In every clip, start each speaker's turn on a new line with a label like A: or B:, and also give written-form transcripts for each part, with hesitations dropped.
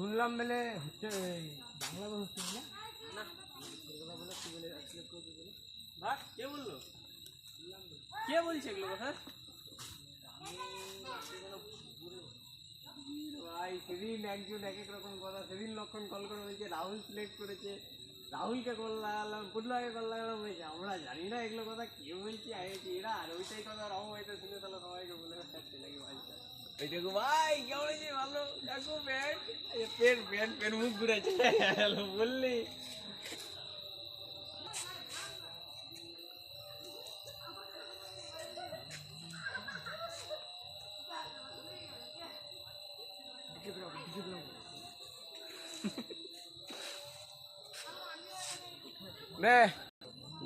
A: শুনলাম বলে হচ্ছে বাংলা হচ্ছে না
B: না কলকাতা বলে কি বলে আসলে কেউ বলে ভাই কে বললো কে বলছে এগুলো কথা
A: ভাই সেদিন একজন এক এক রকম কথা সেদিন লক্ষণ কল করে বলছে রাহুল সিলেক্ট করেছে রাহুলকে কল লাগালাম কুটলাকে কল লাগালাম বলছে আমরা জানি না এগুলো কথা কে বলছি আইছি এরা আর ওইটাই কথা রাহু হয়তো শুনে তাহলে সবাইকে বলে থাকতে লাগে ভাই ওই দেখো ভাই কেমন আছে ভালো কাকু প্যান্ট প্যান্ট প্যান্ট প্যান্ট মুখ ঘুরেছে বললি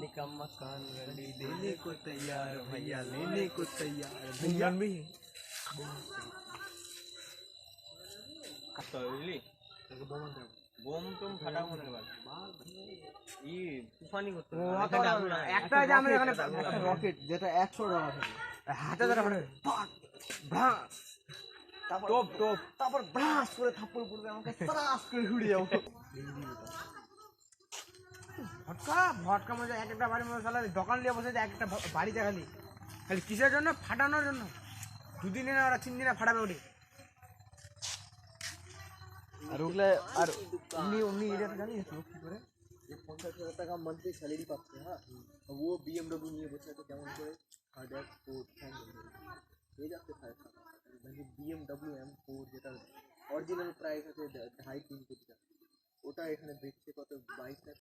B: निकम्मा कान रंडी देने को तैयार भैया लेने को तैयार भैया भी বোম টুম ফাটাবো না এবার ই তুফানি করতে
A: একটা যে আমরা এখানে রকেট যেটা 100 টাকা হাতে ধরে ব্রাস তারপর টপ টপ তারপর ব্রাস করে থাপ্পড় পড়বে আমাকে ত্রাস করে উড়ে যাবো ভটকা ভটকা মধ্যে এক একটা বাড়ির মধ্যে সালা দোকান নিয়ে বসে এক একটা বাড়িতে খালি খালি কিসের জন্য ফাটানোর জন্য দুদিনে না ওরা 3 দিনে ফাটাবে ওটি আর ওগুলো আর উনি এটা তো জানিস তো কি করে
B: যে 50,000 টাকা মান্থলি স্যালারি পাচ্ছে হ্যাঁ वो BMW নিয়ে বসে আছে কেমন করে হার্ডওয়্যার কোড এই যাচ্ছে ফাইভ মানে BMW M4 যেটা অরিজিনাল প্রাইস আছে 2.5-3 কোটি টাকা ওটা এখানে দেখছে কত 22 লাখ